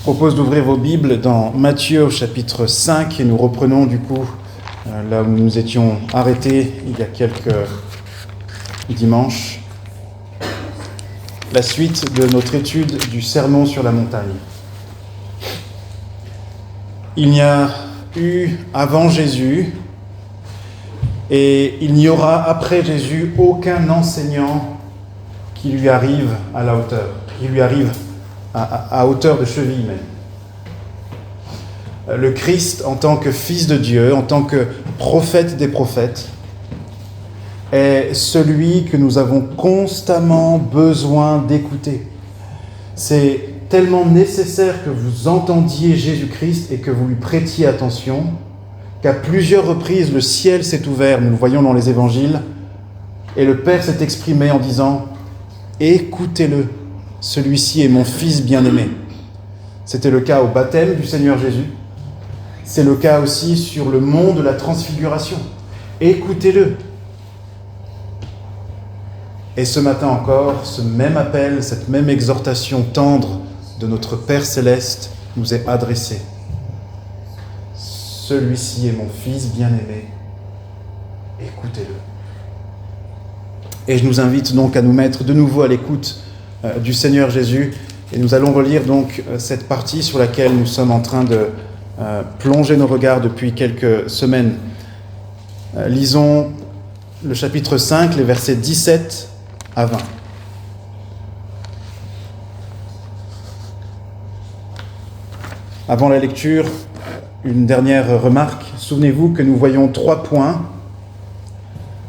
propose d'ouvrir vos Bibles dans Matthieu au chapitre 5 et nous reprenons du coup là où nous étions arrêtés il y a quelques dimanches, la suite de notre étude du Sermon sur la montagne. Il n'y a eu avant Jésus et il n'y aura après Jésus aucun enseignant qui lui arrive à la hauteur, qui lui arrive à hauteur de cheville même. Le Christ, en tant que Fils de Dieu, en tant que prophète des prophètes, est celui que nous avons constamment besoin d'écouter. C'est tellement nécessaire que vous entendiez Jésus-Christ et que vous lui prêtiez attention, qu'à plusieurs reprises, le ciel s'est ouvert, nous le voyons dans les évangiles, et le Père s'est exprimé en disant « Écoutez-le, celui-ci est mon Fils bien-aimé ». C'était le cas au baptême du Seigneur Jésus. C'est le cas aussi sur le mont de la transfiguration. Écoutez-le. Et ce matin encore, ce même appel, cette même exhortation tendre de notre Père Céleste nous est adressée. Celui-ci est mon Fils bien-aimé. Écoutez-le. Et je nous invite donc à nous mettre de nouveau à l'écoute du Seigneur Jésus. Et nous allons relire donc cette partie sur laquelle nous sommes en train de plonger nos regards depuis quelques semaines. Lisons le chapitre 5, les versets 17 à 20. Avant la lecture, une dernière remarque. Souvenez-vous que nous voyons 3 points.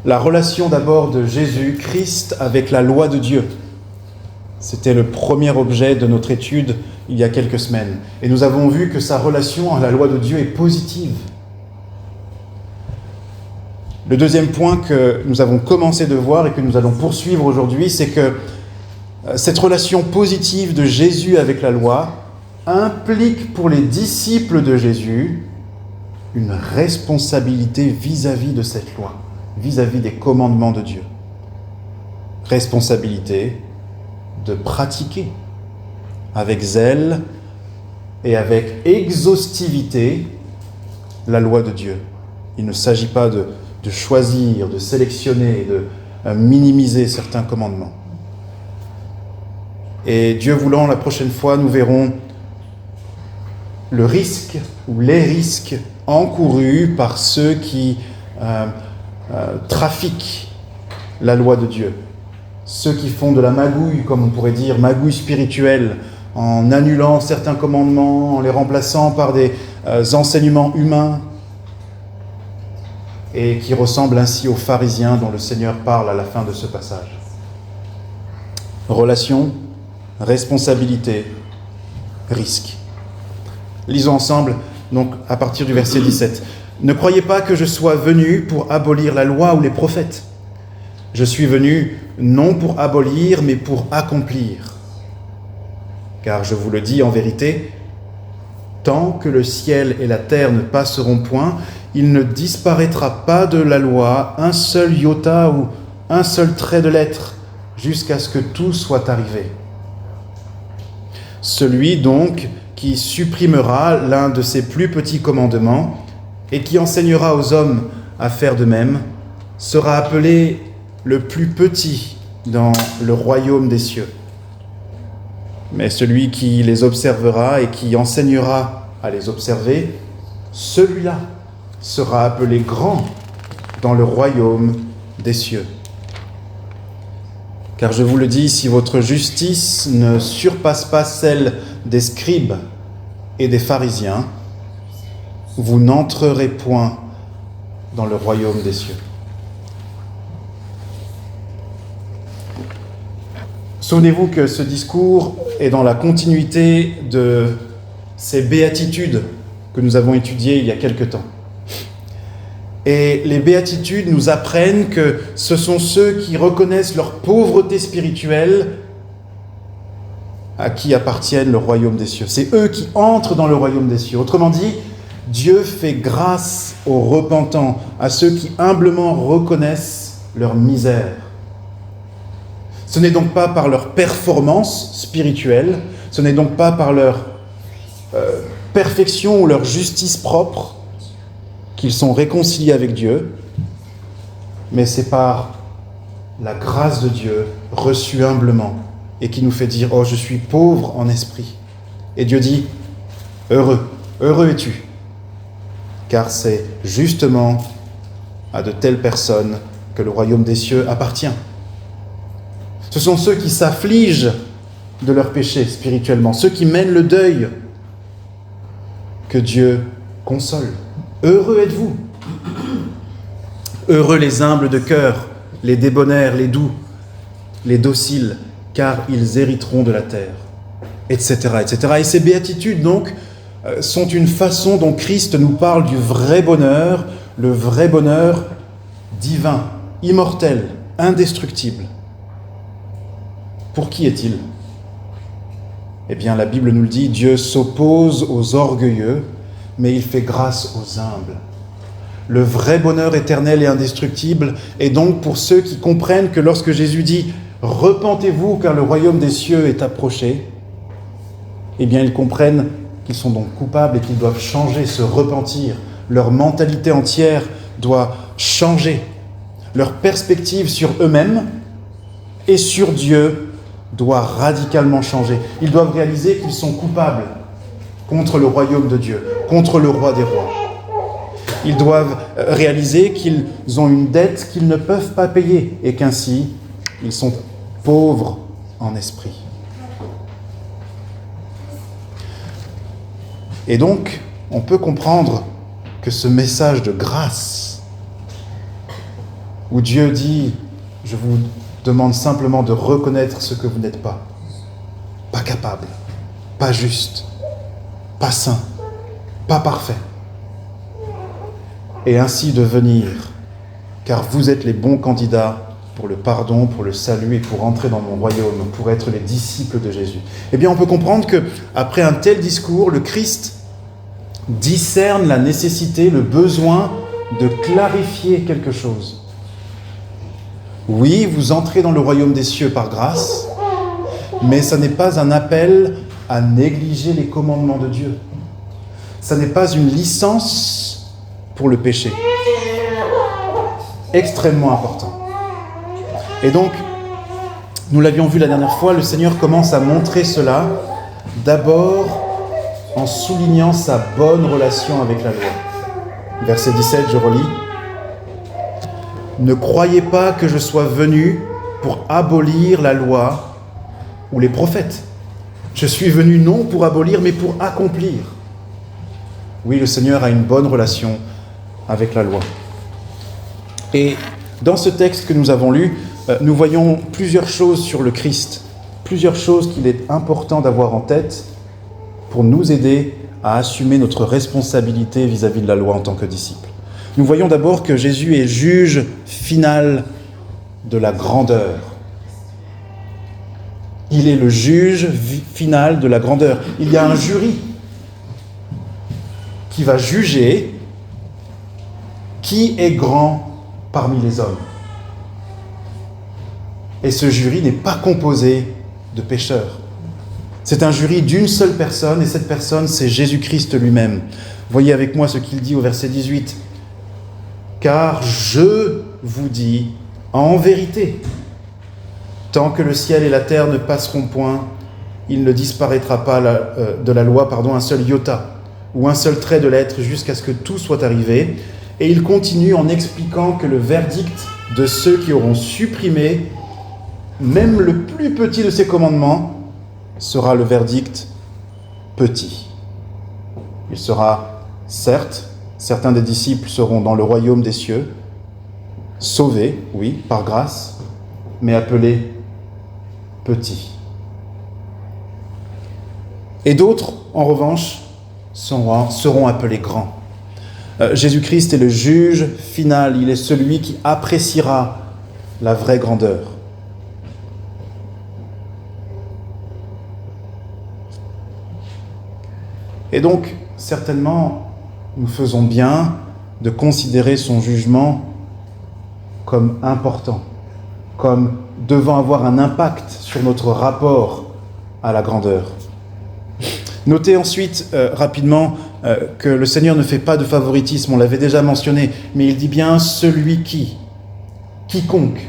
La relation d'abord de Jésus-Christ avec la loi de Dieu. C'était le premier objet de notre étude il y a quelques semaines. Et nous avons vu que sa relation à la loi de Dieu est positive. Le deuxième point que nous avons commencé de voir et que nous allons poursuivre aujourd'hui, c'est que cette relation positive de Jésus avec la loi implique pour les disciples de Jésus une responsabilité vis-à-vis de cette loi, vis-à-vis des commandements de Dieu. Responsabilité de pratiquer avec zèle et avec exhaustivité la loi de Dieu. Il ne s'agit pas de choisir, de sélectionner, de minimiser certains commandements. Et Dieu voulant, la prochaine fois, nous verrons le risque ou les risques encourus par ceux qui trafiquent la loi de Dieu. Ceux qui font de la magouille, comme on pourrait dire, magouille spirituelle, en annulant certains commandements, en les remplaçant par des enseignements humains, et qui ressemblent ainsi aux pharisiens dont le Seigneur parle à la fin de ce passage. Relation, responsabilité, risque. Lisons ensemble, donc, à partir du verset 17. « Ne croyez pas que je sois venu pour abolir la loi ou les prophètes. Je suis venu non pour abolir, mais pour accomplir. Car je vous le dis en vérité, tant que le ciel et la terre ne passeront point, il ne disparaîtra pas de la loi un seul iota ou un seul trait de lettre, jusqu'à ce que tout soit arrivé. Celui donc qui supprimera l'un de ces plus petits commandements et qui enseignera aux hommes à faire de même, sera appelé le plus petit dans le royaume des cieux. Mais celui qui les observera et qui enseignera à les observer, celui-là sera appelé grand dans le royaume des cieux. Car je vous le dis, si votre justice ne surpasse pas celle des scribes et des pharisiens, vous n'entrerez point dans le royaume des cieux. » Souvenez-vous que ce discours est dans la continuité de ces béatitudes que nous avons étudiées il y a quelque temps. Et les béatitudes nous apprennent que ce sont ceux qui reconnaissent leur pauvreté spirituelle à qui appartiennent le royaume des cieux. C'est eux qui entrent dans le royaume des cieux. Autrement dit, Dieu fait grâce aux repentants, à ceux qui humblement reconnaissent leur misère. Ce n'est donc pas par leur performance spirituelle, ce n'est donc pas par leur perfection ou leur justice propre qu'ils sont réconciliés avec Dieu, mais c'est par la grâce de Dieu reçue humblement et qui nous fait dire « Oh, je suis pauvre en esprit ». Et Dieu dit « Heureux, heureux es-tu » car c'est justement à de telles personnes que le royaume des cieux appartient. Ce sont ceux qui s'affligent de leurs péchés spirituellement, ceux qui mènent le deuil que Dieu console. Heureux êtes-vous. Heureux les humbles de cœur, les débonnaires, les doux, les dociles, car ils hériteront de la terre, etc., etc. Et ces béatitudes, donc, sont une façon dont Christ nous parle du vrai bonheur, le vrai bonheur divin, immortel, indestructible. Pour qui est-il ? Eh bien, la Bible nous le dit, Dieu s'oppose aux orgueilleux, mais il fait grâce aux humbles. Le vrai bonheur éternel et indestructible est donc pour ceux qui comprennent que lorsque Jésus dit « Repentez-vous car le royaume des cieux est approché », eh bien, ils comprennent qu'ils sont donc coupables et qu'ils doivent changer, se repentir. Leur mentalité entière doit changer. Leur perspective sur eux-mêmes et sur Dieu doit radicalement changer. Ils doivent réaliser qu'ils sont coupables contre le royaume de Dieu, contre le roi des rois. Ils doivent réaliser qu'ils ont une dette qu'ils ne peuvent pas payer et qu'ainsi, ils sont pauvres en esprit. Et donc, on peut comprendre que ce message de grâce, où Dieu dit « Je vous demande simplement de reconnaître ce que vous n'êtes pas capable, pas juste, pas saint, pas parfait, et ainsi de venir, car vous êtes les bons candidats pour le pardon, pour le salut et pour entrer dans mon royaume, pour être les disciples de Jésus. » Eh bien, on peut comprendre qu'après un tel discours, le Christ discerne la nécessité, le besoin de clarifier quelque chose. Oui, vous entrez dans le royaume des cieux par grâce, mais ça n'est pas un appel à négliger les commandements de Dieu. Ça n'est pas une licence pour le péché. Extrêmement important. Et donc, nous l'avions vu la dernière fois, le Seigneur commence à montrer cela d'abord en soulignant sa bonne relation avec la loi. Verset 17, je relis. « Ne croyez pas que je sois venu pour abolir la loi ou les prophètes. Je suis venu non pour abolir, mais pour accomplir. » Oui, le Seigneur a une bonne relation avec la loi. Et dans ce texte que nous avons lu, nous voyons plusieurs choses sur le Christ, plusieurs choses qu'il est important d'avoir en tête pour nous aider à assumer notre responsabilité vis-à-vis de la loi en tant que disciples. Nous voyons d'abord que Jésus est juge final de la grandeur. Il est le juge final de la grandeur. Il y a un jury qui va juger qui est grand parmi les hommes. Et ce jury n'est pas composé de pécheurs. C'est un jury d'une seule personne, et cette personne, c'est Jésus-Christ lui-même. Voyez avec moi ce qu'il dit au verset 18. « Car je vous dis en vérité, tant que le ciel et la terre ne passeront point, il ne disparaîtra pas de la loi un seul iota, ou un seul trait de lettre, jusqu'à ce que tout soit arrivé. » Et il continue en expliquant que le verdict de ceux qui auront supprimé même le plus petit de ces commandements sera le verdict petit. Il sera, certes, certains des disciples seront dans le royaume des cieux, sauvés, oui, par grâce, mais appelés petits. Et d'autres, en revanche, seront appelés grands. Jésus-Christ est le juge final, il est celui qui appréciera la vraie grandeur. Et donc, certainement, nous faisons bien de considérer son jugement comme important, comme devant avoir un impact sur notre rapport à la grandeur. Notez ensuite rapidement que le Seigneur ne fait pas de favoritisme, on l'avait déjà mentionné, mais il dit bien celui qui, quiconque.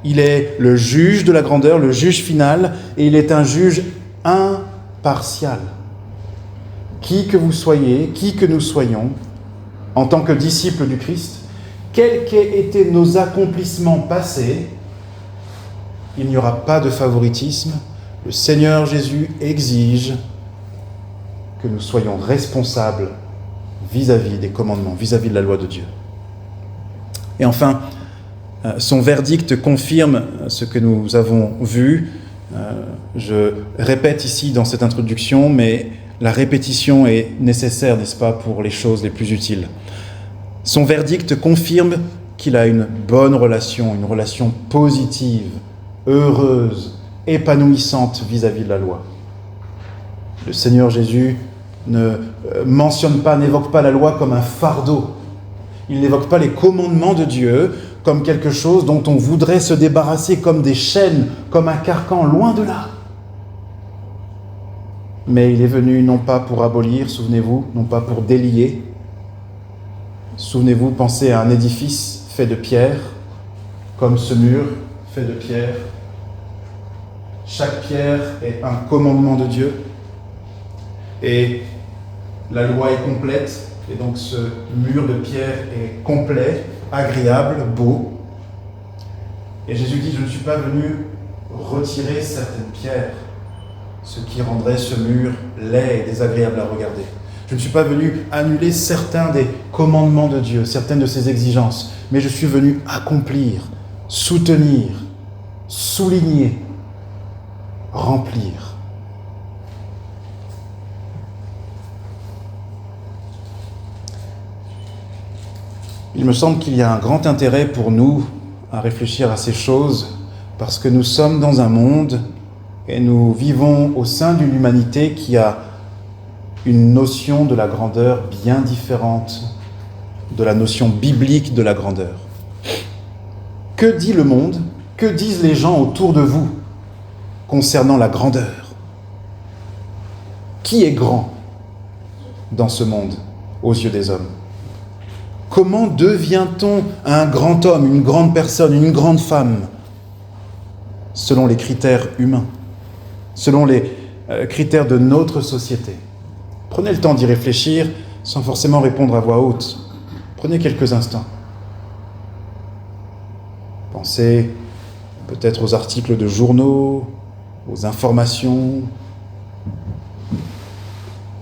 Il est le juge de la grandeur, le juge final, et il est un juge impartial. Qui que vous soyez, qui que nous soyons, en tant que disciples du Christ, quels qu'aient été nos accomplissements passés, il n'y aura pas de favoritisme. Le Seigneur Jésus exige que nous soyons responsables vis-à-vis des commandements, vis-à-vis de la loi de Dieu. Et enfin, son verdict confirme ce que nous avons vu. Je répète ici dans cette introduction, mais la répétition est nécessaire, n'est-ce pas, pour les choses les plus utiles. Son verdict confirme qu'il a une bonne relation, une relation positive, heureuse, épanouissante vis-à-vis de la loi. Le Seigneur Jésus ne mentionne pas, n'évoque pas la loi comme un fardeau. Il n'évoque pas les commandements de Dieu comme quelque chose dont on voudrait se débarrasser comme des chaînes, comme un carcan, loin de là. Mais il est venu non pas pour abolir, souvenez-vous, non pas pour délier. Souvenez-vous, pensez à un édifice fait de pierre, comme ce mur fait de pierre. Chaque pierre est un commandement de Dieu. Et la loi est complète, et donc ce mur de pierre est complet, agréable, beau. Et Jésus dit, je ne suis pas venu retirer certaines pierres, ce qui rendrait ce mur laid et désagréable à regarder. Je ne suis pas venu annuler certains des commandements de Dieu, certaines de ses exigences, mais je suis venu accomplir, soutenir, souligner, remplir. Il me semble qu'il y a un grand intérêt pour nous à réfléchir à ces choses, parce que nous sommes dans un monde et nous vivons au sein d'une humanité qui a une notion de la grandeur bien différente de la notion biblique de la grandeur. Que dit le monde? Que disent les gens autour de vous concernant la grandeur? Qui est grand dans ce monde aux yeux des hommes? Comment devient-on un grand homme, une grande personne, une grande femme, selon les critères humains, selon les critères de notre société? Prenez le temps d'y réfléchir sans forcément répondre à voix haute. Prenez quelques instants. Pensez peut-être aux articles de journaux, aux informations,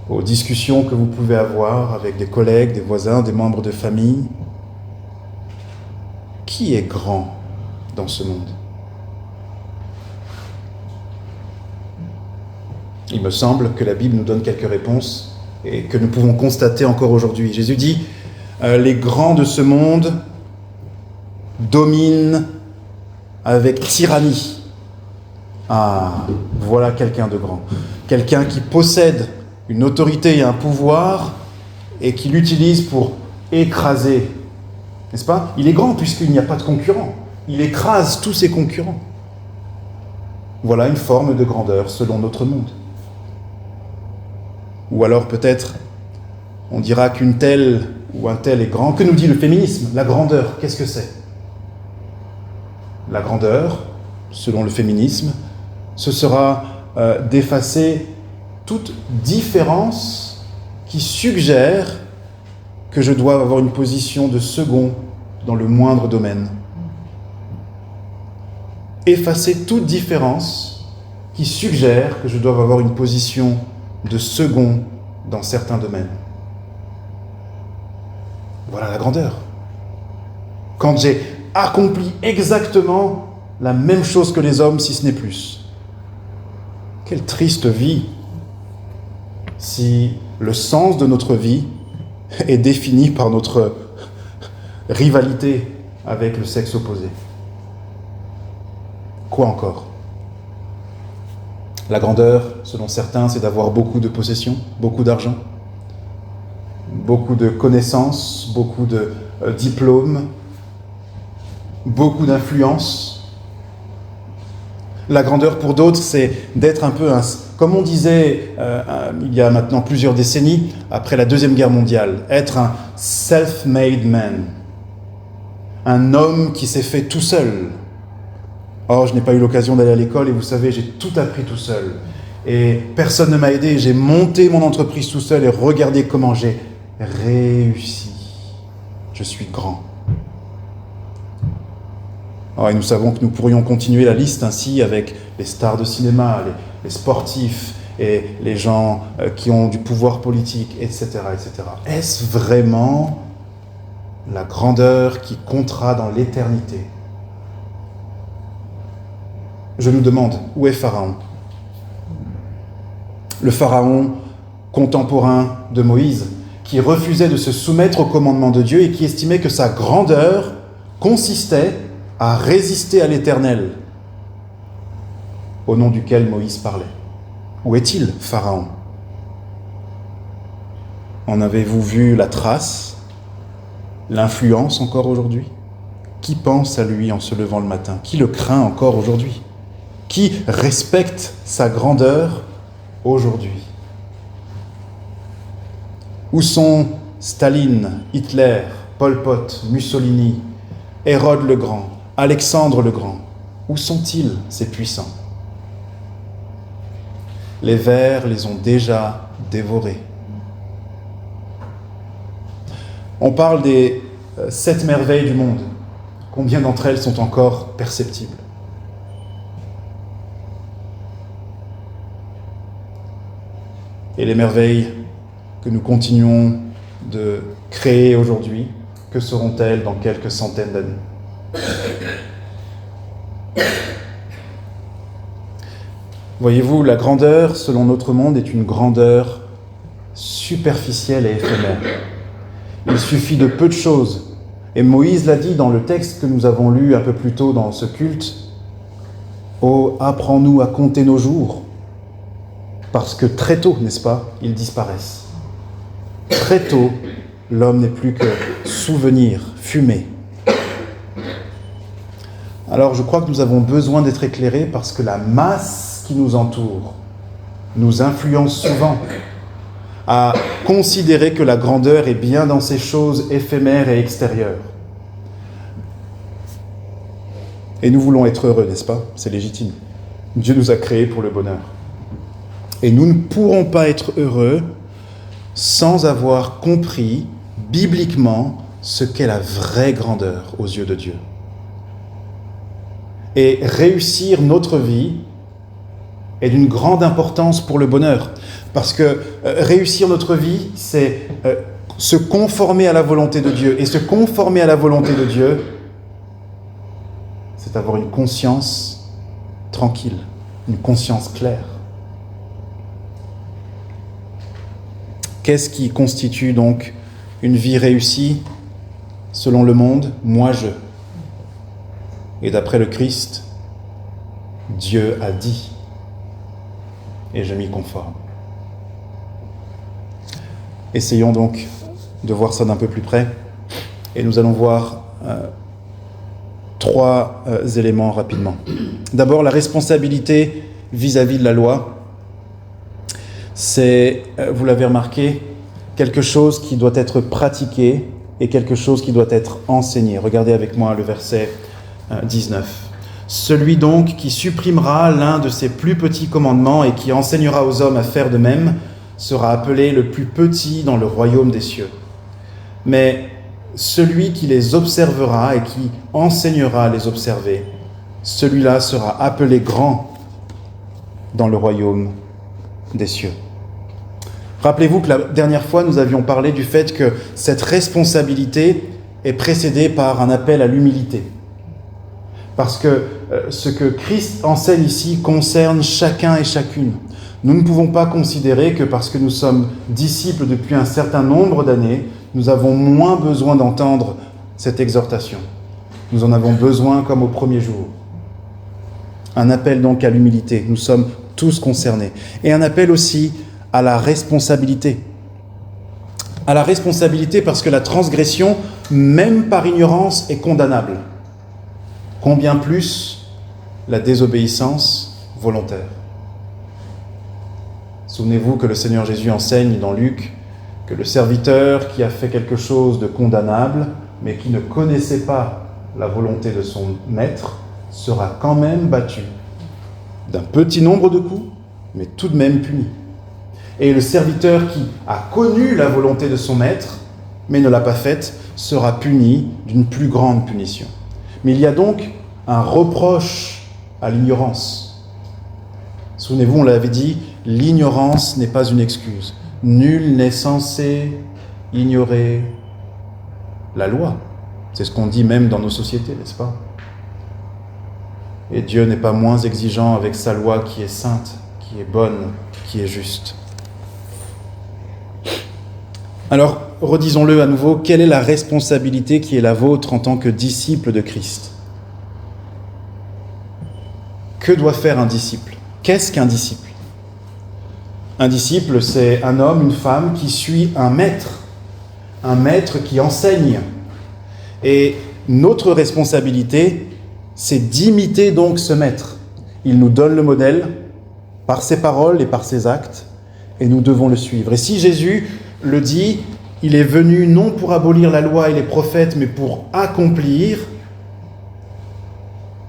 aux discussions que vous pouvez avoir avec des collègues, des voisins, des membres de famille. Qui est grand dans ce monde? Il me semble que la Bible nous donne quelques réponses et que nous pouvons constater encore aujourd'hui. Jésus dit « Les grands de ce monde dominent avec tyrannie. » Ah, voilà quelqu'un de grand. Quelqu'un qui possède une autorité et un pouvoir et qui l'utilise pour écraser. N'est-ce pas? Il est grand puisqu'il n'y a pas de concurrent. Il écrase tous ses concurrents. Voilà une forme de grandeur selon notre monde. Ou alors peut-être, on dira qu'une telle ou un tel est grand. Que nous dit le féminisme? La grandeur, qu'est-ce que c'est? La grandeur, selon le féminisme, ce sera d'effacer toute différence qui suggère que je dois avoir une position de second dans le moindre domaine. Effacer toute différence qui suggère que je dois avoir une position de second dans certains domaines. Voilà la grandeur. Quand j'ai accompli exactement la même chose que les hommes, si ce n'est plus. Quelle triste vie si le sens de notre vie est défini par notre rivalité avec le sexe opposé. Quoi encore? La grandeur, selon certains, c'est d'avoir beaucoup de possessions, beaucoup d'argent, beaucoup de connaissances, beaucoup de diplômes, beaucoup d'influence. La grandeur pour d'autres, c'est d'être un peu Comme on disait il y a maintenant plusieurs décennies, après la Deuxième Guerre mondiale, être un self-made man, un homme qui s'est fait tout seul. Or, je n'ai pas eu l'occasion d'aller à l'école et vous savez, j'ai tout appris tout seul. Et personne ne m'a aidé, j'ai monté mon entreprise tout seul et regardez comment j'ai réussi. Je suis grand. Alors, et nous savons que nous pourrions continuer la liste ainsi avec les stars de cinéma, les sportifs et les gens qui ont du pouvoir politique, etc., etc. Est-ce vraiment la grandeur qui comptera dans l'éternité? Je nous demande, où est Pharaon? Le Pharaon contemporain de Moïse, qui refusait de se soumettre au commandement de Dieu et qui estimait que sa grandeur consistait à résister à l'Éternel, au nom duquel Moïse parlait. Où est-il, Pharaon? En avez-vous vu la trace, l'influence encore aujourd'hui? Qui pense à lui en se levant le matin? Qui le craint encore aujourd'hui? Qui respecte sa grandeur aujourd'hui? Où sont Staline, Hitler, Pol Pot, Mussolini, Hérode le Grand, Alexandre le Grand? Où sont-ils, ces puissants? Les vers les ont déjà dévorés. On parle des 7 merveilles du monde. Combien d'entre elles sont encore perceptibles? Et les merveilles que nous continuons de créer aujourd'hui, que seront-elles dans quelques centaines d'années? Voyez-vous, la grandeur, selon notre monde, est une grandeur superficielle et éphémère. Il suffit de peu de choses. Et Moïse l'a dit dans le texte que nous avons lu un peu plus tôt dans ce culte. « Oh, apprends-nous à compter nos jours ». Parce que très tôt, n'est-ce pas, ils disparaissent. Très tôt, l'homme n'est plus que souvenir, fumée. Alors je crois que nous avons besoin d'être éclairés parce que la masse qui nous entoure nous influence souvent à considérer que la grandeur est bien dans ces choses éphémères et extérieures. Et nous voulons être heureux, n'est-ce pas? C'est légitime. Dieu nous a créés pour le bonheur. Et nous ne pourrons pas être heureux sans avoir compris bibliquement ce qu'est la vraie grandeur aux yeux de Dieu. Et réussir notre vie est d'une grande importance pour le bonheur. Parce que réussir notre vie, c'est se conformer à la volonté de Dieu. Et se conformer à la volonté de Dieu, c'est avoir une conscience tranquille, une conscience claire. Qu'est-ce qui constitue donc une vie réussie selon le monde? Moi, je. Et d'après le Christ, Dieu a dit, et je m'y conforme. Essayons donc de voir ça d'un peu plus près, et nous allons voir 3 éléments rapidement. D'abord, la responsabilité vis-à-vis de la loi. C'est, vous l'avez remarqué, quelque chose qui doit être pratiqué et quelque chose qui doit être enseigné. Regardez avec moi le verset 19. Celui donc qui supprimera l'un de ses plus petits commandements et qui enseignera aux hommes à faire de même sera appelé le plus petit dans le royaume des cieux. Mais celui qui les observera et qui enseignera à les observer, celui-là sera appelé grand dans le royaume des cieux. Rappelez-vous que la dernière fois, nous avions parlé du fait que cette responsabilité est précédée par un appel à l'humilité. Parce que ce que Christ enseigne ici concerne chacun et chacune. Nous ne pouvons pas considérer que parce que nous sommes disciples depuis un certain nombre d'années, nous avons moins besoin d'entendre cette exhortation. Nous en avons besoin comme au premier jour. Un appel donc à l'humilité. Nous sommes tous concernés. Et un appel aussi à la responsabilité. À la responsabilité parce que la transgression, même par ignorance, est condamnable. Combien plus la désobéissance volontaire. Souvenez-vous que le Seigneur Jésus enseigne dans Luc que le serviteur qui a fait quelque chose de condamnable, mais qui ne connaissait pas la volonté de son maître, sera quand même battu d'un petit nombre de coups, mais tout de même puni. Et le serviteur qui a connu la volonté de son maître, mais ne l'a pas faite, sera puni d'une plus grande punition. Mais il y a donc un reproche à l'ignorance. Souvenez-vous, on l'avait dit, l'ignorance n'est pas une excuse. Nul n'est censé ignorer la loi. C'est ce qu'on dit même dans nos sociétés, n'est-ce pas? Et Dieu n'est pas moins exigeant avec sa loi qui est sainte, qui est bonne, qui est juste. Alors, redisons-le à nouveau, quelle est la responsabilité qui est la vôtre en tant que disciple de Christ? Que doit faire un disciple? Qu'est-ce qu'un disciple? Un disciple, c'est un homme, une femme qui suit un maître qui enseigne. Et notre responsabilité, c'est d'imiter donc ce maître. Il nous donne le modèle par ses paroles et par ses actes, et nous devons le suivre. Et si Jésus le dit, il est venu non pour abolir la loi et les prophètes, mais pour accomplir,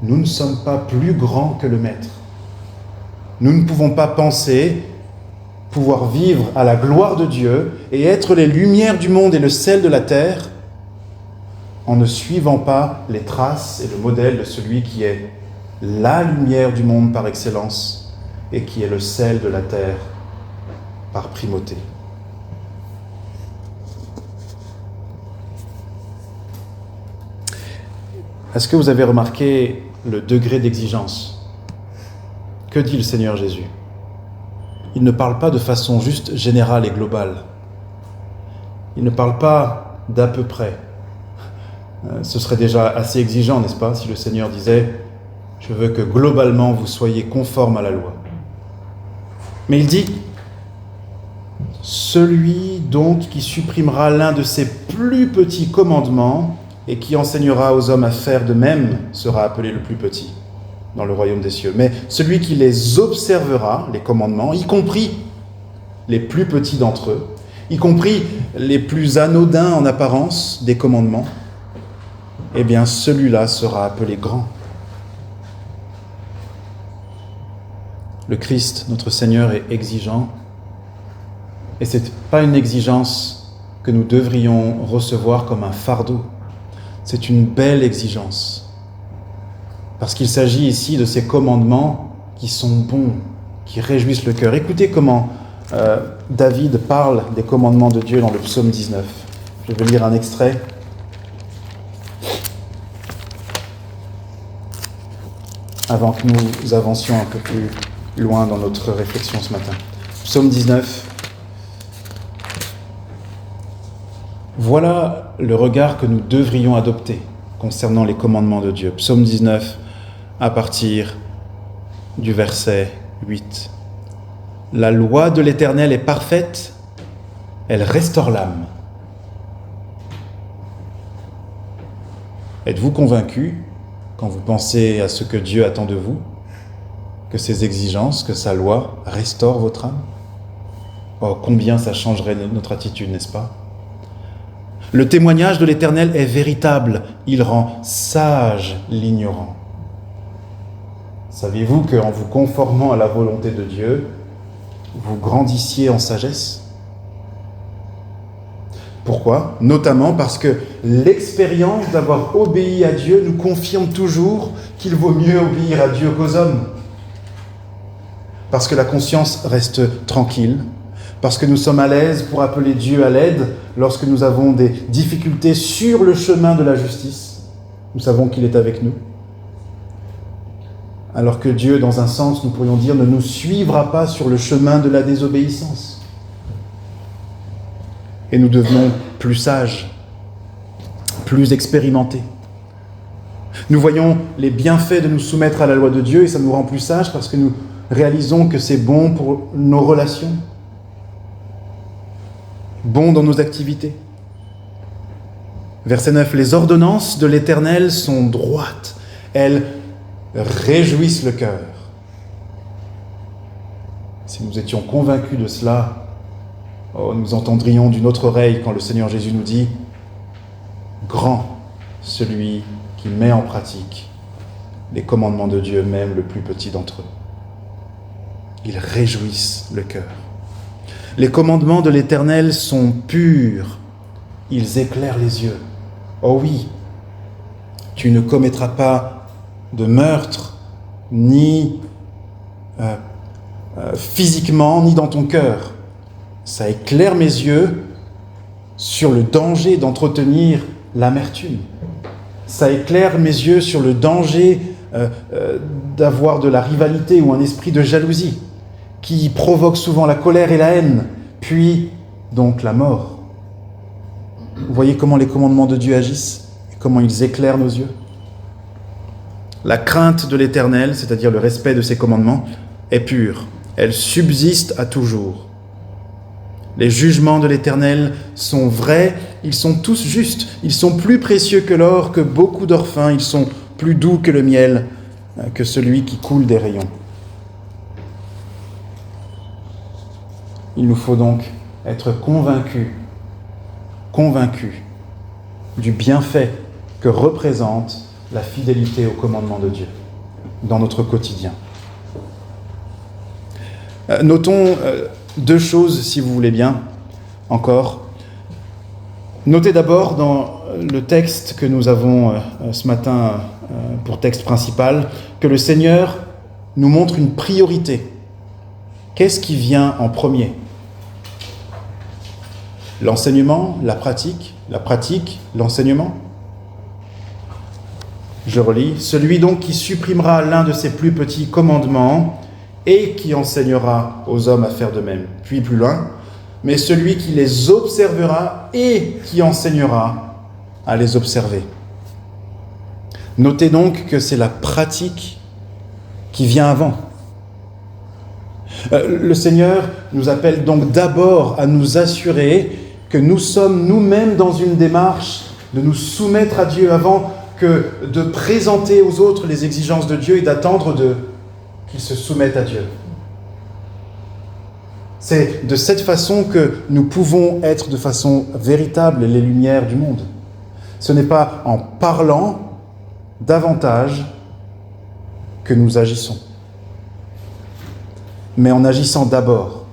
nous ne sommes pas plus grands que le maître. Nous ne pouvons pas penser pouvoir vivre à la gloire de Dieu et être les lumières du monde et le sel de la terre en ne suivant pas les traces et le modèle de celui qui est la lumière du monde par excellence et qui est le sel de la terre par primauté. Est-ce que vous avez remarqué le degré d'exigence? Que dit le Seigneur Jésus? Il ne parle pas de façon juste générale et globale. Il ne parle pas d'à peu près. Ce serait déjà assez exigeant, n'est-ce pas, si le Seigneur disait « Je veux que globalement vous soyez conformes à la loi ». Mais il dit « Celui donc qui supprimera l'un de ses plus petits commandements et qui enseignera aux hommes à faire de même sera appelé le plus petit dans le royaume des cieux. Mais celui qui les observera, les commandements, y compris les plus petits d'entre eux, y compris les plus anodins en apparence des commandements, eh bien celui-là sera appelé grand. » Le Christ, notre Seigneur, est exigeant, et ce n'est pas une exigence que nous devrions recevoir comme un fardeau. C'est une belle exigence, parce qu'il s'agit ici de ces commandements qui sont bons, qui réjouissent le cœur. Écoutez comment David parle des commandements de Dieu dans le psaume 19. Je vais lire un extrait. Avant que nous avancions un peu plus loin dans notre réflexion ce matin. Psaume 19. Voilà le regard que nous devrions adopter concernant les commandements de Dieu. Psaume 19, à partir du verset 8. « La loi de l'Éternel est parfaite, elle restaure l'âme. » Êtes-vous convaincu, quand vous pensez à ce que Dieu attend de vous, que ses exigences, que sa loi restaure votre âme? Oh, combien ça changerait notre attitude, n'est-ce pas? Le témoignage de l'Éternel est véritable, il rend sage l'ignorant. Saviez-vous qu'en vous conformant à la volonté de Dieu, vous grandissiez en sagesse? Pourquoi? Notamment parce que l'expérience d'avoir obéi à Dieu nous confirme toujours qu'il vaut mieux obéir à Dieu qu'aux hommes. Parce que la conscience reste tranquille, parce que nous sommes à l'aise pour appeler Dieu à l'aide lorsque nous avons des difficultés sur le chemin de la justice. Nous savons qu'il est avec nous. Alors que Dieu, dans un sens, nous pourrions dire, ne nous suivra pas sur le chemin de la désobéissance. Et nous devenons plus sages, plus expérimentés. Nous voyons les bienfaits de nous soumettre à la loi de Dieu et ça nous rend plus sages parce que nous réalisons que c'est bon pour nos relations, bon dans nos activités. Verset 9, « Les ordonnances de l'Éternel sont droites, elles réjouissent le cœur. » Si nous étions convaincus de cela, nous entendrions d'une autre oreille quand le Seigneur Jésus nous dit « Grand celui qui met en pratique les commandements de Dieu, même le plus petit d'entre eux. » Ils réjouissent le cœur. Les commandements de l'Éternel sont purs, ils éclairent les yeux. Oh oui, tu ne commettras pas de meurtre, ni physiquement, ni dans ton cœur. Ça éclaire mes yeux sur le danger d'entretenir l'amertume. Ça éclaire mes yeux sur le danger d'avoir de la rivalité ou un esprit de jalousie qui provoque souvent la colère et la haine, puis donc la mort. Vous voyez comment les commandements de Dieu agissent et comment ils éclairent nos yeux. La crainte de l'Éternel, c'est-à-dire le respect de ses commandements, est pure. Elle subsiste à toujours. Les jugements de l'Éternel sont vrais, ils sont tous justes, ils sont plus précieux que l'or, que beaucoup d'or fin, ils sont plus doux que le miel, que celui qui coule des rayons. Il nous faut donc être convaincus du bienfait que représente la fidélité aux commandements de Dieu dans notre quotidien. Notons deux choses, si vous voulez bien, encore. Notez d'abord dans le texte que nous avons ce matin pour texte principal, que le Seigneur nous montre une priorité. Qu'est-ce qui vient en premier ? L'enseignement, la pratique, l'enseignement. Je relis. Celui donc qui supprimera l'un de ses plus petits commandements et qui enseignera aux hommes à faire de même. Puis plus loin, mais celui qui les observera et qui enseignera à les observer. Notez donc que c'est la pratique qui vient avant. Le Seigneur nous appelle donc d'abord à nous assurer que nous sommes nous-mêmes dans une démarche de nous soumettre à Dieu avant que de présenter aux autres les exigences de Dieu et d'attendre qu'ils se soumettent à Dieu. C'est de cette façon que nous pouvons être de façon véritable les lumières du monde. Ce n'est pas en parlant davantage que nous agissons, mais en agissant d'abord,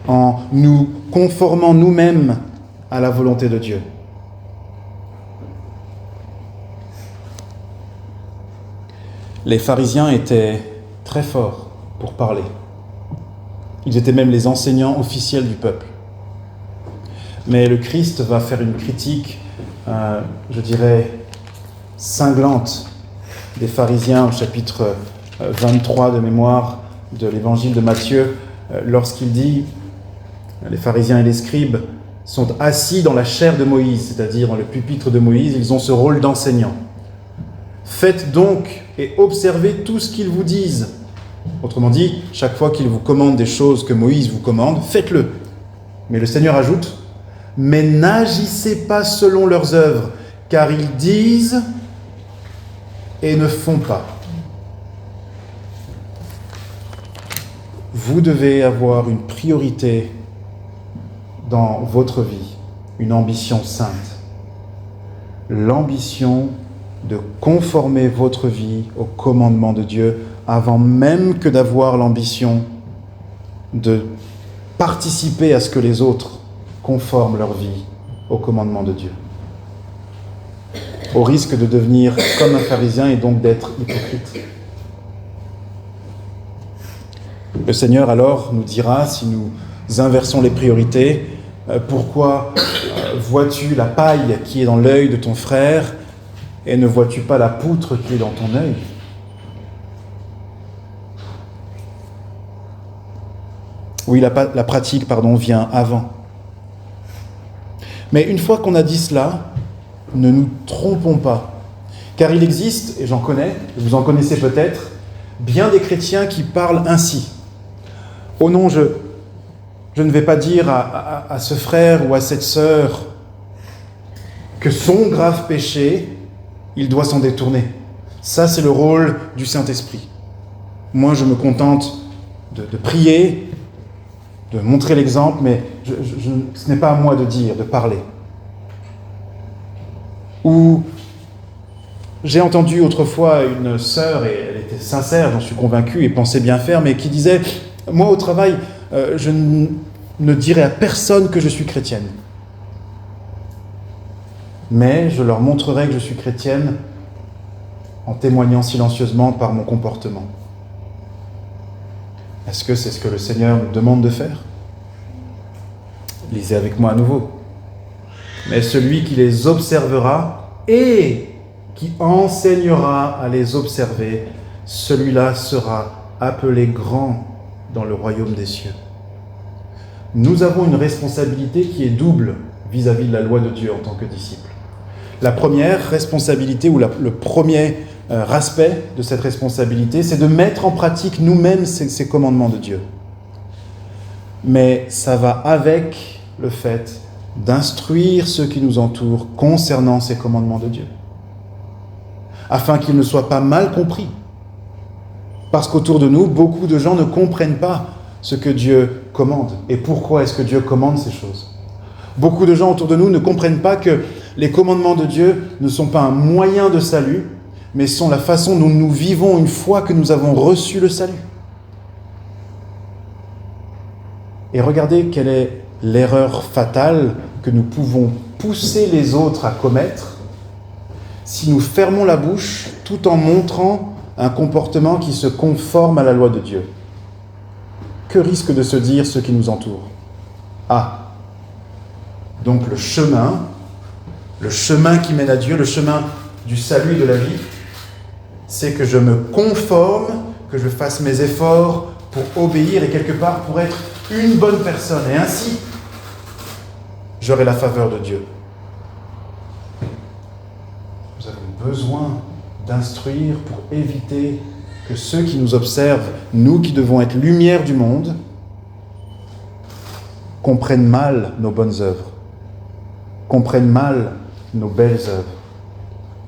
en nous conformant nous-mêmes à la volonté de Dieu. Les pharisiens étaient très forts pour parler. Ils étaient même les enseignants officiels du peuple. Mais le Christ va faire une critique, je dirais, cinglante des pharisiens au chapitre 23 de mémoire de l'évangile de Matthieu, lorsqu'il dit « Les pharisiens et les scribes sont assis dans la chaire de Moïse, c'est-à-dire dans le pupitre de Moïse, ils ont ce rôle d'enseignant. Faites donc et observez tout ce qu'ils vous disent. » Autrement dit, chaque fois qu'ils vous commandent des choses que Moïse vous commande, faites-le. Mais le Seigneur ajoute « Mais n'agissez pas selon leurs œuvres, car ils disent et ne font pas. » Vous devez avoir une priorité dans votre vie, une ambition sainte. L'ambition de conformer votre vie au commandement de Dieu avant même que d'avoir l'ambition de participer à ce que les autres conforment leur vie au commandement de Dieu. Au risque de devenir comme un pharisien et donc d'être hypocrite. Le Seigneur alors nous dira, si nous inversons les priorités, pourquoi vois-tu la paille qui est dans l'œil de ton frère et ne vois-tu pas la poutre qui est dans ton œil ? Oui, la pratique, vient avant. Mais une fois qu'on a dit cela, ne nous trompons pas. Car il existe, et j'en connais, vous en connaissez peut-être, bien des chrétiens qui parlent ainsi. Oh non, je ne vais pas dire à ce frère ou à cette sœur que son grave péché, il doit s'en détourner. Ça, c'est le rôle du Saint-Esprit. Moi, je me contente de prier, de montrer l'exemple, mais ce n'est pas à moi de dire, de parler. Ou j'ai entendu autrefois une sœur, et elle était sincère, j'en suis convaincu, et pensait bien faire, mais qui disait « Moi, au travail, je ne dirai à personne que je suis chrétienne. Mais je leur montrerai que je suis chrétienne en témoignant silencieusement par mon comportement. » Est-ce que c'est ce que le Seigneur nous demande de faire? Lisez avec moi à nouveau. « Mais celui qui les observera et qui enseignera à les observer, celui-là sera appelé grand dans le royaume des cieux. » Nous avons une responsabilité qui est double vis-à-vis de la loi de Dieu en tant que disciples. La première responsabilité, ou le premier aspect de cette responsabilité, c'est de mettre en pratique nous-mêmes ces commandements de Dieu. Mais ça va avec le fait d'instruire ceux qui nous entourent concernant ces commandements de Dieu, afin qu'ils ne soient pas mal compris. Parce qu'autour de nous, beaucoup de gens ne comprennent pas ce que Dieu commande. Et pourquoi est-ce que Dieu commande ces choses? Beaucoup de gens autour de nous ne comprennent pas que les commandements de Dieu ne sont pas un moyen de salut, mais sont la façon dont nous vivons une fois que nous avons reçu le salut. Et regardez quelle est l'erreur fatale que nous pouvons pousser les autres à commettre si nous fermons la bouche tout en montrant un comportement qui se conforme à la loi de Dieu. Que risquent de se dire ceux qui nous entourent? Ah, donc le chemin qui mène à Dieu, le chemin du salut et de la vie, c'est que je me conforme, que je fasse mes efforts pour obéir et quelque part pour être une bonne personne. Et ainsi, j'aurai la faveur de Dieu. Nous avons besoin d'instruire pour éviter que ceux qui nous observent, nous qui devons être lumière du monde, comprennent mal nos bonnes œuvres, comprennent mal nos belles œuvres.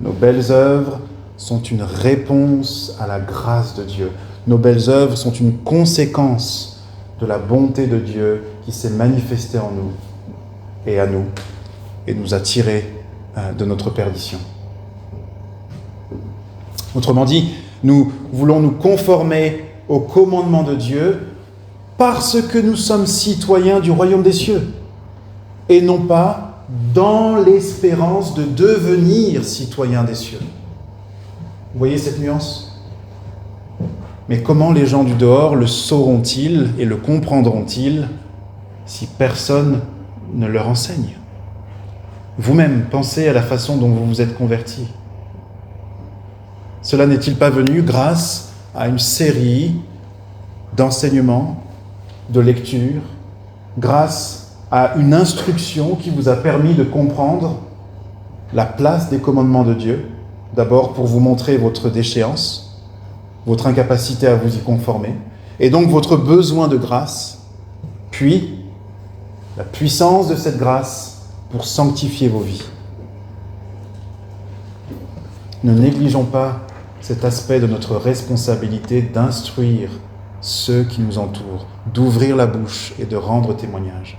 Nos belles œuvres sont une réponse à la grâce de Dieu. Nos belles œuvres sont une conséquence de la bonté de Dieu qui s'est manifestée en nous et à nous et nous a tirés de notre perdition. Autrement dit, nous voulons nous conformer aux commandements de Dieu parce que nous sommes citoyens du royaume des cieux et non pas dans l'espérance de devenir citoyens des cieux. Vous voyez cette nuance? Mais comment les gens du dehors le sauront-ils et le comprendront-ils si personne ne leur enseigne? Vous-même, pensez à la façon dont vous vous êtes convertis. Cela n'est-il pas venu grâce à une série d'enseignements, de lectures, grâce à une instruction qui vous a permis de comprendre la place des commandements de Dieu, d'abord pour vous montrer votre déchéance, votre incapacité à vous y conformer, et donc votre besoin de grâce, puis la puissance de cette grâce pour sanctifier vos vies. Ne négligeons pas cet aspect de notre responsabilité d'instruire ceux qui nous entourent, d'ouvrir la bouche et de rendre témoignage.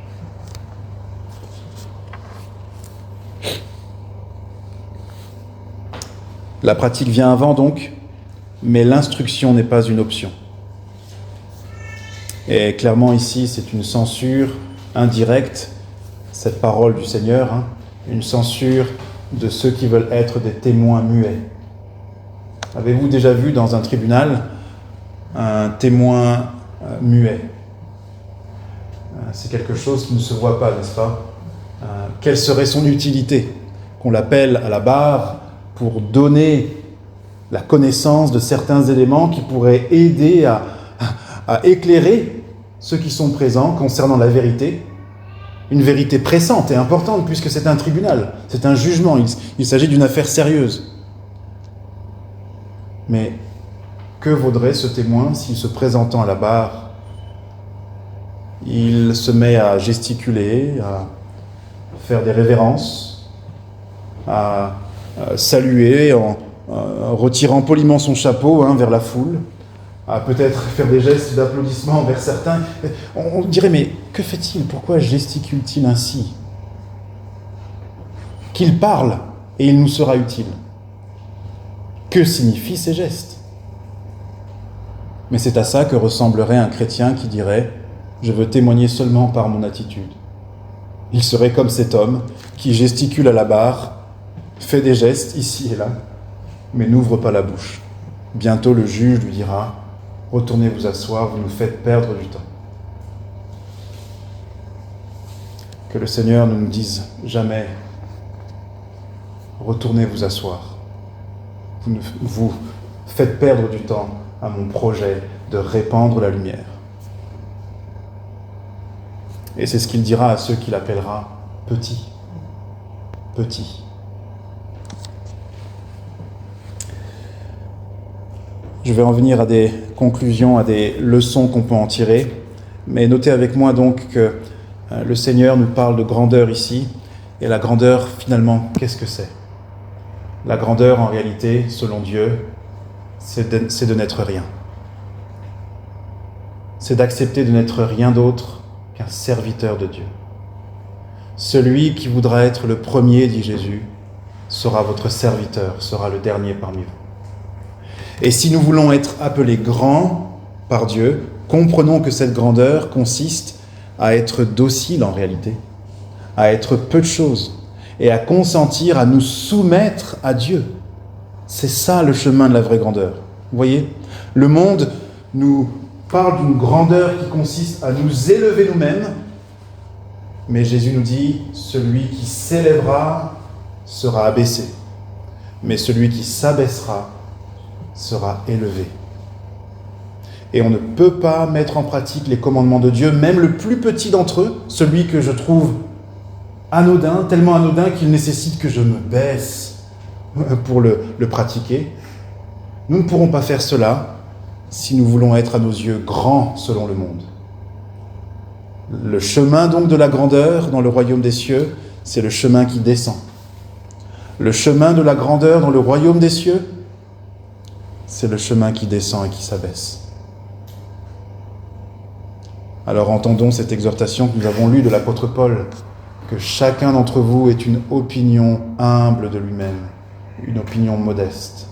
La pratique vient avant donc, mais l'instruction n'est pas une option. Et clairement ici, c'est une censure indirecte, cette parole du Seigneur, une censure de ceux qui veulent être des témoins muets. Avez-vous déjà vu dans un tribunal un témoin muet? C'est quelque chose qui ne se voit pas, n'est-ce pas? Quelle serait son utilité? Qu'on l'appelle à la barre pour donner la connaissance de certains éléments qui pourraient aider à éclairer ceux qui sont présents concernant la vérité. Une vérité pressante et importante puisque c'est un tribunal, c'est un jugement, il s'agit d'une affaire sérieuse. Mais que vaudrait ce témoin si, se présentant à la barre, il se met à gesticuler, à faire des révérences, à saluer en retirant poliment son chapeau vers la foule, à peut-être faire des gestes d'applaudissement envers certains. On dirait, mais que fait-il? Pourquoi gesticule-t-il ainsi? Qu'il parle et il nous sera utile. Que signifient ces gestes? Mais c'est à ça que ressemblerait un chrétien qui dirait « Je veux témoigner seulement par mon attitude ». Il serait comme cet homme qui gesticule à la barre, fait des gestes ici et là, mais n'ouvre pas la bouche. Bientôt le juge lui dira « Retournez vous asseoir, vous nous faites perdre du temps ». Que le Seigneur ne nous dise jamais « Retournez vous asseoir ». Vous faites perdre du temps à mon projet de répandre la lumière. Et c'est ce qu'il dira à ceux qu'il appellera petits. Petits. Je vais en venir à des conclusions, à des leçons qu'on peut en tirer. Mais notez avec moi donc que le Seigneur nous parle de grandeur ici. Et la grandeur, finalement, qu'est-ce que c'est? La grandeur, en réalité, selon Dieu, c'est de n'être rien. C'est d'accepter de n'être rien d'autre qu'un serviteur de Dieu. Celui qui voudra être le premier, dit Jésus, sera votre serviteur, sera le dernier parmi vous. Et si nous voulons être appelés grands par Dieu, comprenons que cette grandeur consiste à être docile en réalité, à être peu de choses et à consentir à nous soumettre à Dieu. C'est ça le chemin de la vraie grandeur. Vous voyez, le monde nous parle d'une grandeur qui consiste à nous élever nous-mêmes, mais Jésus nous dit, celui qui s'élèvera sera abaissé, mais celui qui s'abaissera sera élevé. Et on ne peut pas mettre en pratique les commandements de Dieu, même le plus petit d'entre eux, celui que je trouve anodin, tellement anodin qu'il nécessite que je me baisse pour le pratiquer. Nous ne pourrons pas faire cela si nous voulons être à nos yeux grands selon le monde. Le chemin donc de la grandeur dans le royaume des cieux, c'est le chemin qui descend. Le chemin de la grandeur dans le royaume des cieux, c'est le chemin qui descend et qui s'abaisse. Alors entendons cette exhortation que nous avons lue de l'apôtre Paul, que chacun d'entre vous ait une opinion humble de lui-même, une opinion modeste.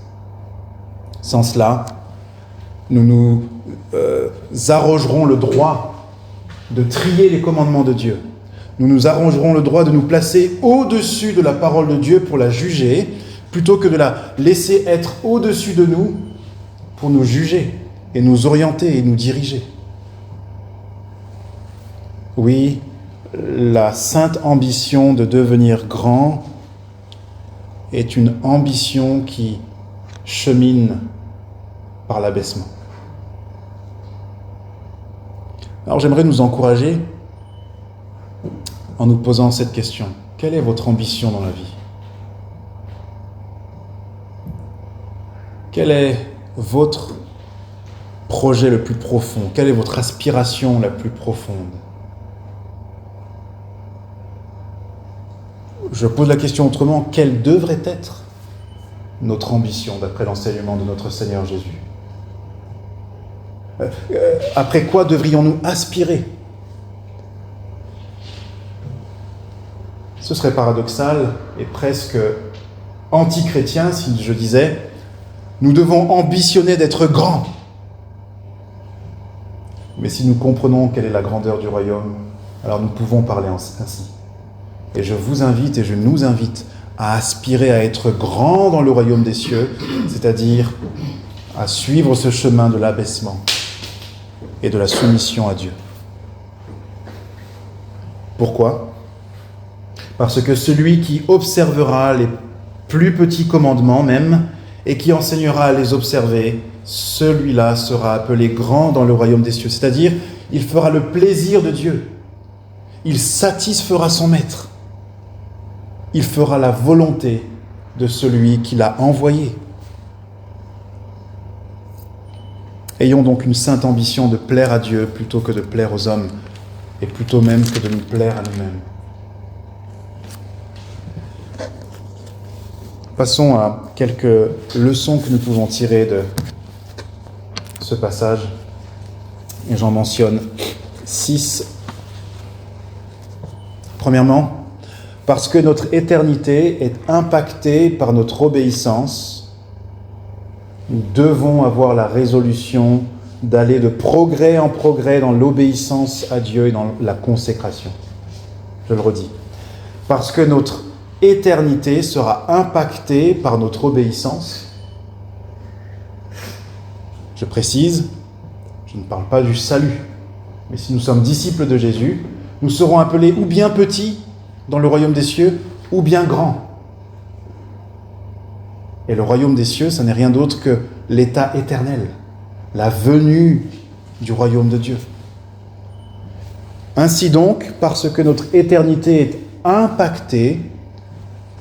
Sans cela, nous nous arrogerons le droit de trier les commandements de Dieu. Nous nous arrogerons le droit de nous placer au-dessus de la parole de Dieu pour la juger, plutôt que de la laisser être au-dessus de nous pour nous juger et nous orienter et nous diriger. Oui, la sainte ambition de devenir grand est une ambition qui chemine par l'abaissement. Alors j'aimerais nous encourager en nous posant cette question. Quelle est votre ambition dans la vie? Quel est votre projet le plus profond? Quelle est votre aspiration la plus profonde? Je pose la question autrement, quelle devrait être notre ambition d'après l'enseignement de notre Seigneur Jésus? Après quoi devrions-nous aspirer? Ce serait paradoxal et presque anti-chrétien si je disais « Nous devons ambitionner d'être grands ». Mais si nous comprenons quelle est la grandeur du royaume, alors nous pouvons parler ainsi. Et je vous invite et je nous invite à aspirer à être grands dans le royaume des cieux, c'est-à-dire à suivre ce chemin de l'abaissement et de la soumission à Dieu. Pourquoi? Parce que celui qui observera les plus petits commandements même, et qui enseignera à les observer, celui-là sera appelé grand dans le royaume des cieux. C'est-à-dire, il fera le plaisir de Dieu. Il satisfera son maître. Il fera la volonté de celui qui l'a envoyé. Ayons donc une sainte ambition de plaire à Dieu plutôt que de plaire aux hommes, et plutôt même que de nous plaire à nous-mêmes. Passons à quelques leçons que nous pouvons tirer de ce ce passage. Et j'en mentionne 6. Premièrement, parce que notre éternité est impactée par notre obéissance, nous devons avoir la résolution d'aller de progrès en progrès dans l'obéissance à Dieu et dans la consécration. Je le redis. Parce que notre éternité sera impactée par notre obéissance. Je précise, je ne parle pas du salut, mais si nous sommes disciples de Jésus, nous serons appelés ou bien petits dans le royaume des cieux, ou bien grands. Et le royaume des cieux, ça n'est rien d'autre que l'état éternel, la venue du royaume de Dieu. Ainsi donc, parce que notre éternité est impactée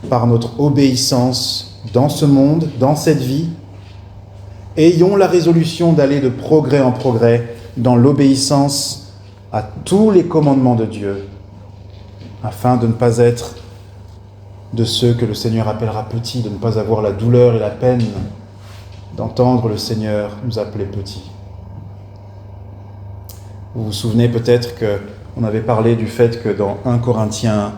par notre obéissance dans ce monde, dans cette vie, ayons la résolution d'aller de progrès en progrès dans l'obéissance à tous les commandements de Dieu, afin de ne pas être de ceux que le Seigneur appellera petits, de ne pas avoir la douleur et la peine d'entendre le Seigneur nous appeler petits. Vous vous souvenez peut-être qu'on avait parlé du fait que dans 1 Corinthiens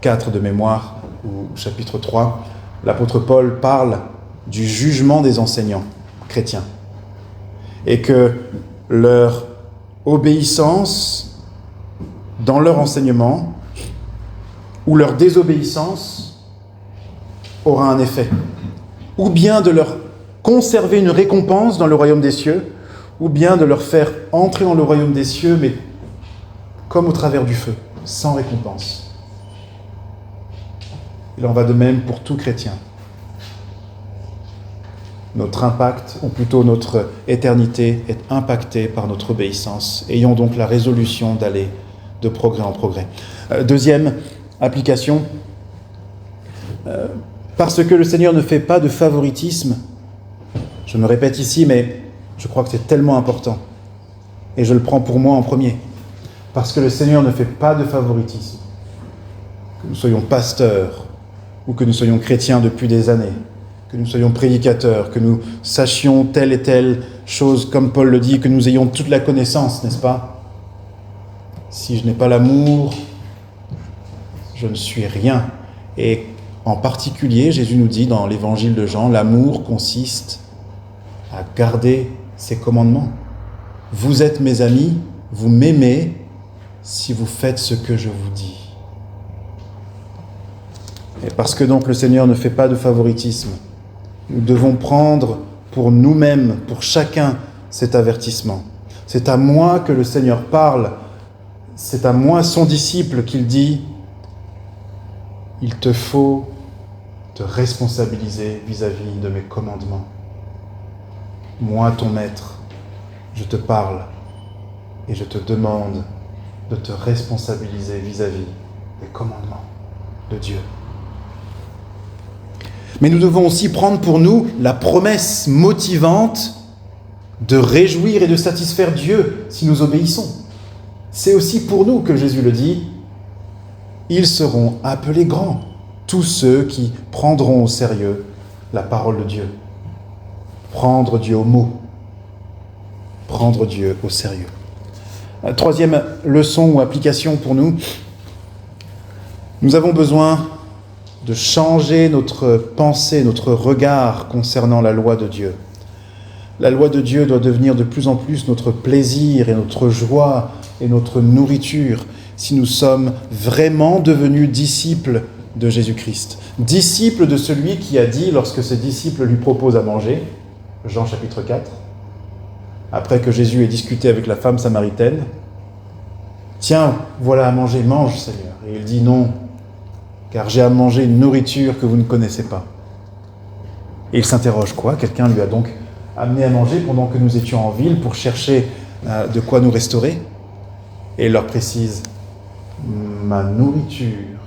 4 de mémoire, ou chapitre 3, l'apôtre Paul parle du jugement des enseignants chrétiens. Et que leur obéissance dans leur enseignement ou leur désobéissance aura un effet. Ou bien de leur conserver une récompense dans le royaume des cieux, ou bien de leur faire entrer dans le royaume des cieux, mais comme au travers du feu, sans récompense. Il en va de même pour tout chrétien. Notre impact, ou plutôt notre éternité, est impactée par notre obéissance. Ayons donc la résolution d'aller de progrès en progrès. Deuxième application, parce que le Seigneur ne fait pas de favoritisme. Je me répète ici, mais je crois que c'est tellement important. Et je le prends pour moi en premier. Parce que le Seigneur ne fait pas de favoritisme. Que nous soyons pasteurs, ou que nous soyons chrétiens depuis des années, que nous soyons prédicateurs, que nous sachions telle et telle chose, comme Paul le dit, que nous ayons toute la connaissance, n'est-ce pas? Si je n'ai pas l'amour, je ne suis rien. Et en particulier, Jésus nous dit dans l'évangile de Jean, l'amour consiste à garder ses commandements. Vous êtes mes amis, vous m'aimez si vous faites ce que je vous dis. Et parce que donc le Seigneur ne fait pas de favoritisme, nous devons prendre pour nous-mêmes, pour chacun, cet avertissement. C'est à moi que le Seigneur parle, c'est à moi, son disciple, qu'il dit « Il te faut te responsabiliser vis-à-vis de mes commandements. Moi, ton maître, je te parle et je te demande de te responsabiliser vis-à-vis des commandements de Dieu. » Mais nous devons aussi prendre pour nous la promesse motivante de réjouir et de satisfaire Dieu si nous obéissons. C'est aussi pour nous que Jésus le dit, « Ils seront appelés grands, tous ceux qui prendront au sérieux la parole de Dieu. » Prendre Dieu au mot, prendre Dieu au sérieux. Troisième leçon ou application pour nous, nous avons besoin de changer notre pensée, notre regard concernant la loi de Dieu. La loi de Dieu doit devenir de plus en plus notre plaisir et notre joie et notre nourriture si nous sommes vraiment devenus disciples de Jésus-Christ. Disciples de celui qui a dit, lorsque ses disciples lui proposent à manger, Jean chapitre 4, après que Jésus ait discuté avec la femme samaritaine, « Tiens, voilà à manger, mange Seigneur. » Et il dit « Non, car j'ai à manger une nourriture que vous ne connaissez pas. » Et il s'interroge, quoi? Quelqu'un lui a donc amené à manger pendant que nous étions en ville pour chercher de quoi nous restaurer? Et il leur précise, ma nourriture,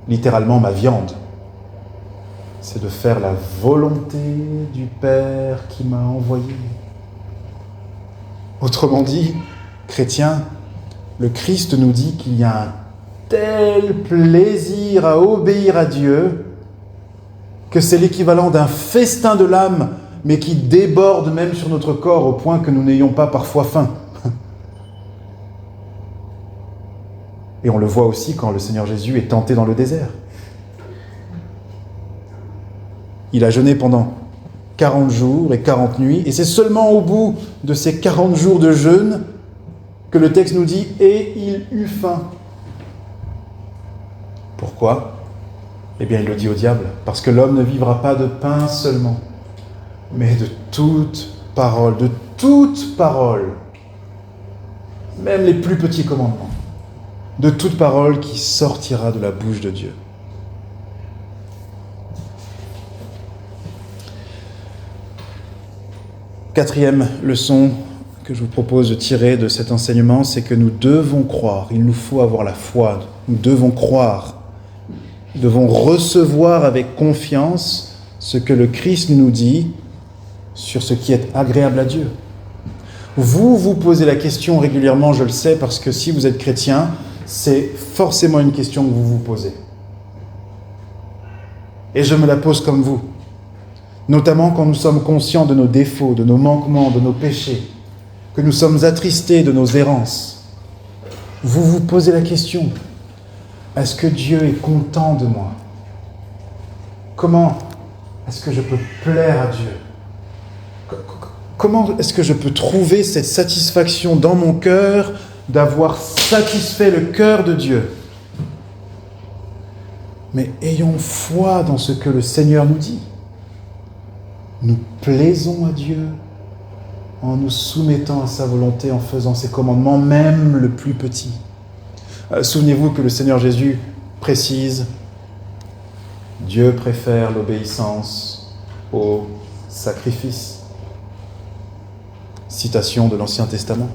littéralement ma viande, c'est de faire la volonté du Père qui m'a envoyé. Autrement dit, chrétien, le Christ nous dit qu'il y a un tel plaisir à obéir à Dieu que c'est l'équivalent d'un festin de l'âme mais qui déborde même sur notre corps au point que nous n'ayons pas parfois faim. Et on le voit aussi quand le Seigneur Jésus est tenté dans le désert. Il a jeûné pendant 40 jours et 40 nuits, et c'est seulement au bout de ces 40 jours de jeûne que le texte nous dit « et il eut faim ». Pourquoi ? Eh bien, il le dit au diable, parce que l'homme ne vivra pas de pain seulement, mais de toute parole, même les plus petits commandements, de toute parole qui sortira de la bouche de Dieu. Quatrième leçon que je vous propose de tirer de cet enseignement, c'est que nous devons croire, il nous faut avoir la foi, nous devons croire, nous devons recevoir avec confiance ce que le Christ nous dit sur ce qui est agréable à Dieu. Vous vous posez la question régulièrement, je le sais, parce que si vous êtes chrétien, c'est forcément une question que vous vous posez. Et je me la pose comme vous. Notamment quand nous sommes conscients de nos défauts, de nos manquements, de nos péchés, que nous sommes attristés de nos errances. Vous vous posez la question, est-ce que Dieu est content de moi ? Comment est-ce que je peux plaire à Dieu ? Comment est-ce que je peux trouver cette satisfaction dans mon cœur d'avoir satisfait le cœur de Dieu ? Mais ayons foi dans ce que le Seigneur nous dit. Nous plaisons à Dieu en nous soumettant à sa volonté, en faisant ses commandements, même le plus petit. Souvenez-vous que le Seigneur Jésus précise « Dieu préfère l'obéissance au sacrifice ». Citation de l'Ancien Testament.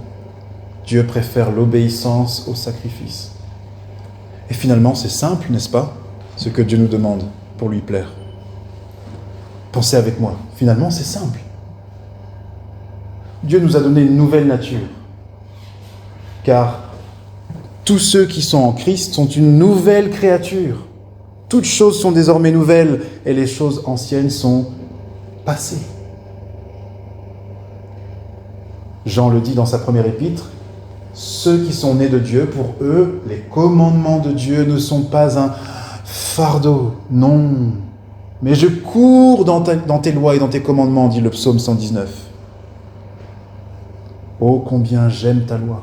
Dieu préfère l'obéissance au sacrifice. Et finalement, c'est simple, n'est-ce pas, ce que Dieu nous demande pour lui plaire. Pensez avec moi, finalement c'est simple. Dieu nous a donné une nouvelle nature, car tous ceux qui sont en Christ sont une nouvelle créature. Toutes choses sont désormais nouvelles et les choses anciennes sont passées. Jean le dit dans sa première épître, ceux qui sont nés de Dieu, pour eux, les commandements de Dieu ne sont pas un fardeau, non. Mais je cours dans tes lois et dans tes commandements, dit le psaume 119. Oh, combien j'aime ta loi.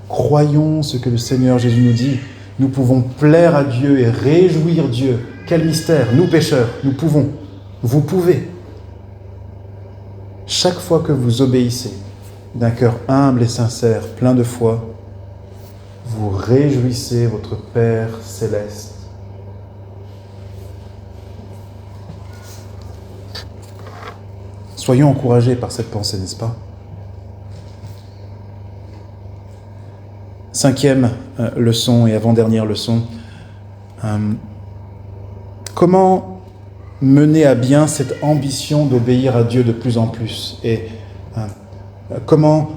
Croyons ce que le Seigneur Jésus nous dit. Nous pouvons plaire à Dieu et réjouir Dieu. Quel mystère, nous pécheurs, nous pouvons. Vous pouvez. Chaque fois que vous obéissez, d'un cœur humble et sincère, plein de foi, vous réjouissez votre Père céleste. Soyons encouragés par cette pensée, n'est-ce pas ? Cinquième leçon et avant-dernière leçon. Comment mener à bien cette ambition d'obéir à Dieu de plus en plus ? Et comment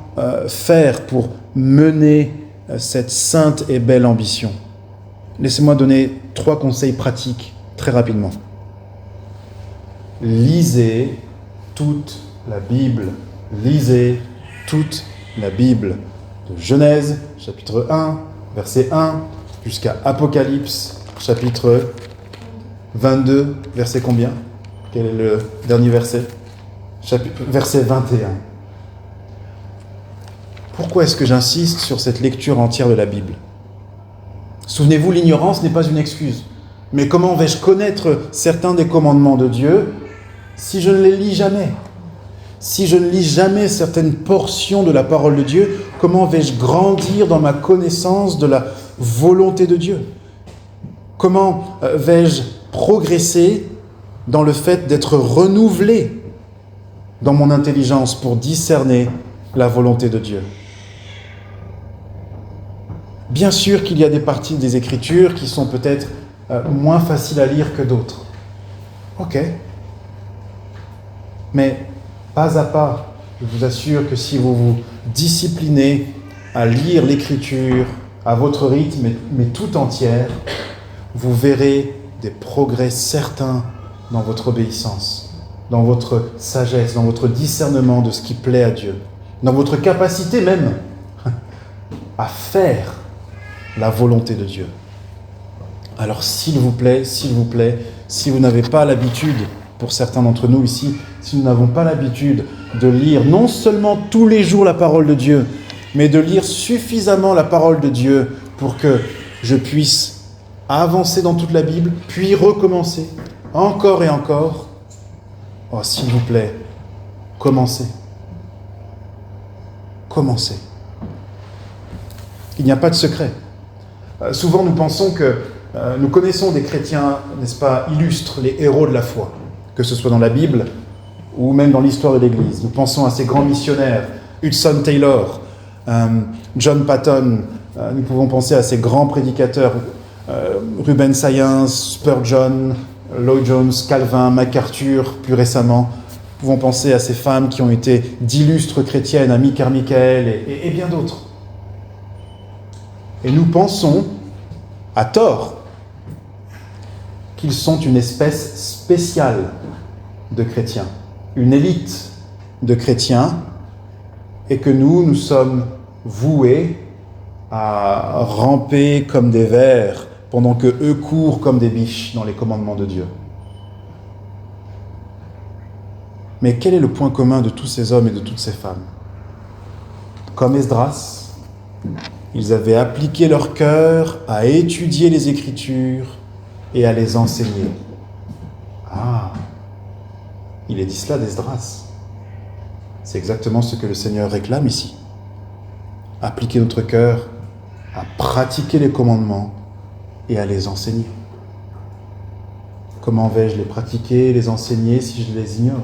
faire pour mener cette sainte et belle ambition ? Laissez-moi donner 3 conseils pratiques très rapidement. Lisez toute la Bible. Lisez toute la Bible. De Genèse, chapitre 1, verset 1, jusqu'à Apocalypse, chapitre 22, verset combien ? Quel est le dernier verset ? Verset 21. Pourquoi est-ce que j'insiste sur cette lecture entière de la Bible ? Souvenez-vous, l'ignorance n'est pas une excuse. Mais comment vais-je connaître certains des commandements de Dieu si je ne les lis jamais ? Si je ne lis jamais certaines portions de la parole de Dieu, comment vais-je grandir dans ma connaissance de la volonté de Dieu ? Comment vais-je progresser dans le fait d'être renouvelé dans mon intelligence pour discerner la volonté de Dieu ? Bien sûr qu'il y a des parties des Écritures qui sont peut-être moins faciles à lire que d'autres. Ok. Mais pas à pas, je vous assure que si vous vous disciplinez à lire l'Écriture à votre rythme, mais tout entière, vous verrez des progrès certains dans votre obéissance. dans votre sagesse, dans votre discernement de ce qui plaît à Dieu, dans votre capacité même à faire la volonté de Dieu. Alors s'il vous plaît, si vous n'avez pas l'habitude, pour certains d'entre nous ici, si nous n'avons pas l'habitude de lire non seulement tous les jours la parole de Dieu, mais de lire suffisamment la parole de Dieu pour que je puisse avancer dans toute la Bible, puis recommencer, encore et encore. Oh, s'il vous plaît, commencez. Commencez. Il n'y a pas de secret. Souvent, nous pensons que nous connaissons des chrétiens, n'est-ce pas, illustres, les héros de la foi, que ce soit dans la Bible ou même dans l'histoire de l'Église. Nous pensons à ces grands missionnaires, Hudson Taylor, John Paton, nous pouvons penser à ces grands prédicateurs, Rubens Sayers, Spurgeon, Lloyd Jones, Calvin, MacArthur, plus récemment. Nous pouvons penser à ces femmes qui ont été d'illustres chrétiennes, Amy Carmichael et bien d'autres. Et nous pensons, à tort, qu'ils sont une espèce spéciale de chrétiens, une élite de chrétiens, et que nous sommes voués à ramper comme des vers pendant que eux courent comme des biches dans les commandements de Dieu. Mais quel est le point commun de tous ces hommes et de toutes ces femmes ? Comme Esdras, ils avaient appliqué leur cœur à étudier les Écritures et à les enseigner. Ah, il est dit cela d'Esdras. C'est exactement ce que le Seigneur réclame ici. Appliquer notre cœur à pratiquer les commandements et à les enseigner. Comment vais-je les pratiquer et les enseigner si je les ignore ?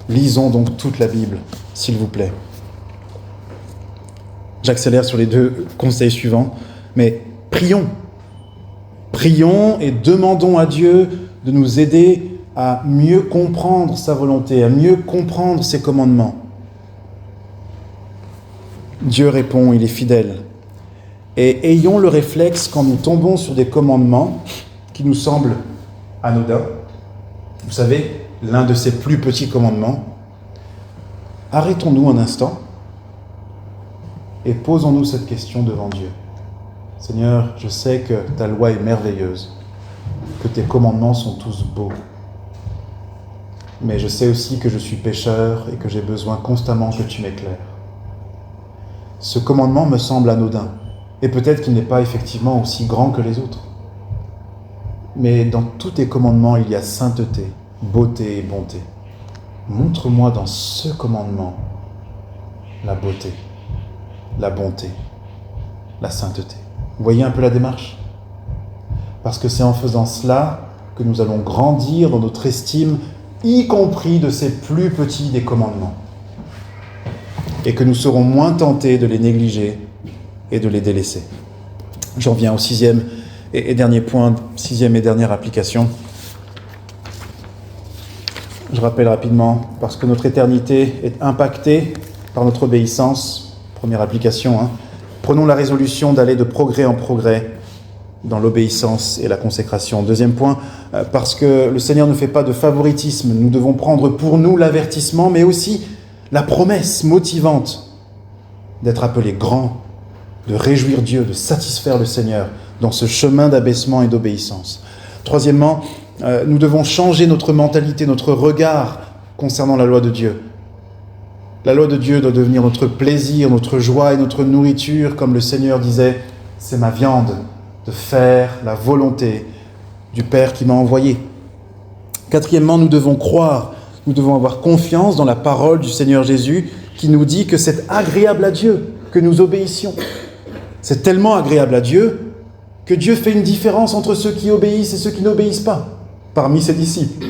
Lisons donc toute la Bible, s'il vous plaît. J'accélère sur les 2 conseils suivants, mais prions. Prions et demandons à Dieu de nous aider à mieux comprendre sa volonté, à mieux comprendre ses commandements. Dieu répond, il est fidèle. Et ayons le réflexe, quand nous tombons sur des commandements qui nous semblent anodins, vous savez, l'un de ces plus petits commandements, arrêtons-nous un instant et posons-nous cette question devant Dieu. Seigneur, je sais que ta loi est merveilleuse, que tes commandements sont tous beaux. Mais je sais aussi que je suis pécheur et que j'ai besoin constamment que tu m'éclaires. Ce commandement me semble anodin, et peut-être qu'il n'est pas effectivement aussi grand que les autres. Mais dans tous tes commandements, il y a sainteté, beauté et bonté. Montre-moi dans ce commandement la beauté, la bonté, la sainteté. Vous voyez un peu la démarche ? Parce que c'est en faisant cela que nous allons grandir dans notre estime, y compris de ces plus petits des commandements. Et que nous serons moins tentés de les négliger et de les délaisser. J'en viens au 6e et dernier point, 6e et dernière application. Je rappelle rapidement, parce que notre éternité est impactée par notre obéissance. Première application, Prenons la résolution d'aller de progrès en progrès dans l'obéissance et la consécration. Deuxième point, parce que le Seigneur ne fait pas de favoritisme. Nous devons prendre pour nous l'avertissement, mais aussi la promesse motivante d'être appelés grands, de réjouir Dieu, de satisfaire le Seigneur dans ce chemin d'abaissement et d'obéissance. Troisièmement, nous devons changer notre mentalité, notre regard concernant la loi de Dieu. La loi de Dieu doit devenir notre plaisir, notre joie et notre nourriture, comme le Seigneur disait, c'est ma viande de faire la volonté du Père qui m'a envoyé. Quatrièmement, nous devons croire, nous devons avoir confiance dans la parole du Seigneur Jésus qui nous dit que c'est agréable à Dieu que nous obéissions. C'est tellement agréable à Dieu que Dieu fait une différence entre ceux qui obéissent et ceux qui n'obéissent pas parmi ses disciples.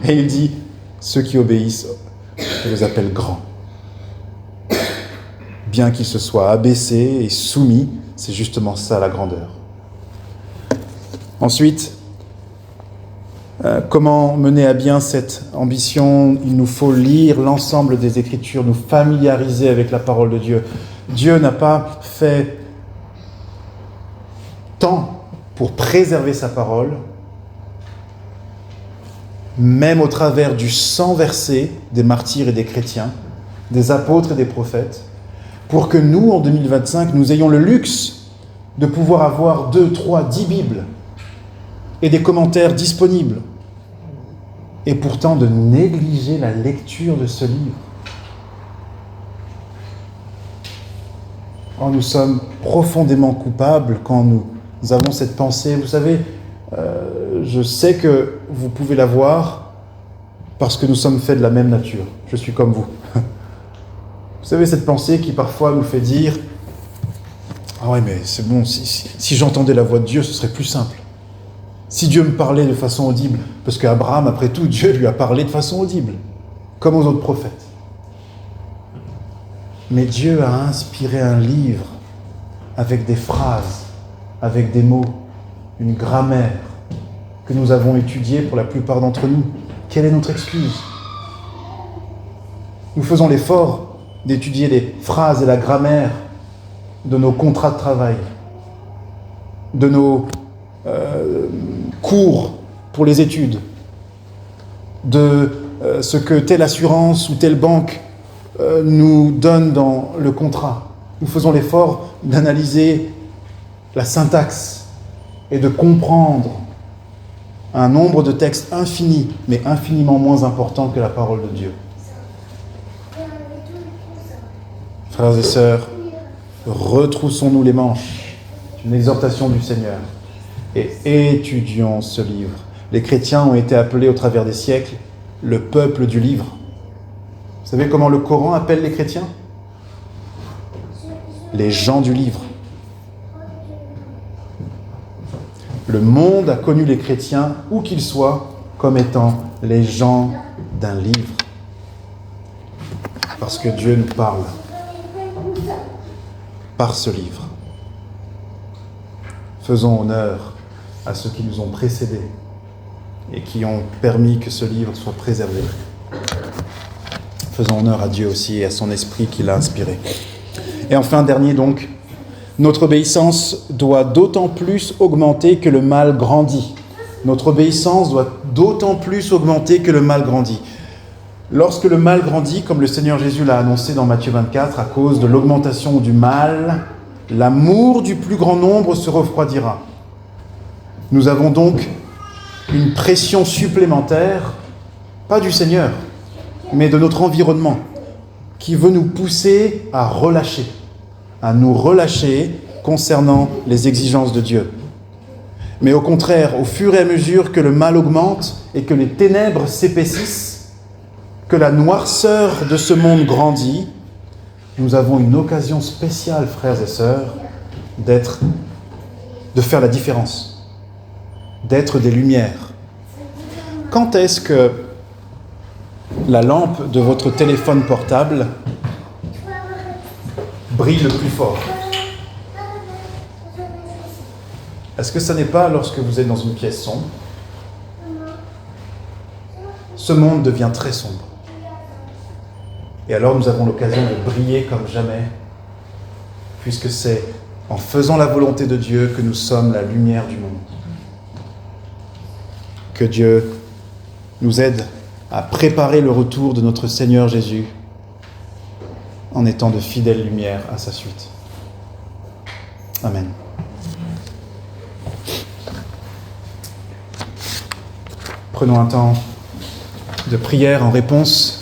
Et il dit, ceux qui obéissent, je les appelle grands. Bien qu'ils se soient abaissés et soumis, c'est justement ça la grandeur. Ensuite, comment mener à bien cette ambition ? Il nous faut lire l'ensemble des Écritures, nous familiariser avec la parole de Dieu. Dieu n'a pas fait tant pour préserver sa parole même au travers du sang versé des martyrs et des chrétiens, des apôtres et des prophètes, pour que nous, en 2025, nous ayons le luxe de pouvoir avoir 2, 3, 10 Bibles et des commentaires disponibles, et pourtant de négliger la lecture de ce livre. Oh, nous sommes profondément coupables quand nous avons cette pensée. Vous savez, je sais que vous pouvez l'avoir parce que nous sommes faits de la même nature. Je suis comme vous. Vous savez, cette pensée qui parfois nous fait dire « Ah ouais, mais c'est bon, si j'entendais la voix de Dieu, ce serait plus simple. Si Dieu me parlait de façon audible. » Parce qu'Abraham, après tout, Dieu lui a parlé de façon audible, comme aux autres prophètes. Mais Dieu a inspiré un livre avec des phrases, avec des mots, une grammaire que nous avons étudiée pour la plupart d'entre nous. Quelle est notre excuse ? Nous faisons l'effort d'étudier les phrases et la grammaire de nos contrats de travail, de nos cours pour les études, de ce que telle assurance ou telle banque nous donne dans le contrat. Nous faisons l'effort d'analyser la syntaxe et de comprendre un nombre de textes infini, mais infiniment moins important que la parole de Dieu. Frères et sœurs, retroussons-nous les manches. C'est une exhortation du Seigneur. Et étudions ce livre. Les chrétiens ont été appelés au travers des siècles le peuple du livre. Vous savez comment le Coran appelle les chrétiens ? Les gens du livre. Le monde a connu les chrétiens, où qu'ils soient, comme étant les gens d'un livre. Parce que Dieu nous parle par ce livre. Faisons honneur à ceux qui nous ont précédés et qui ont permis que ce livre soit préservé. Faisons honneur à Dieu aussi et à son esprit qui l'a inspiré. Et enfin, dernier donc, notre obéissance doit d'autant plus augmenter que le mal grandit. Notre obéissance doit d'autant plus augmenter que le mal grandit. Lorsque le mal grandit, comme le Seigneur Jésus l'a annoncé dans Matthieu 24, à cause de l'augmentation du mal, l'amour du plus grand nombre se refroidira. Nous avons donc une pression supplémentaire, pas du Seigneur, mais de notre environnement, qui veut nous pousser à relâcher, à nous relâcher concernant les exigences de Dieu. Mais au contraire, au fur et à mesure que le mal augmente et que les ténèbres s'épaississent, que la noirceur de ce monde grandit, nous avons une occasion spéciale, frères et sœurs, de faire la différence, d'être des lumières. Quand est-ce que la lampe de votre téléphone portable brille le plus fort? Est-ce que ce n'est pas lorsque vous êtes dans une pièce sombre? Ce monde devient très sombre. Et alors nous avons l'occasion de briller comme jamais, puisque c'est en faisant la volonté de Dieu que nous sommes la lumière du monde. Que Dieu nous aide à préparer le retour de notre Seigneur Jésus en étant de fidèles lumières à sa suite. Amen. Prenons un temps de prière en réponse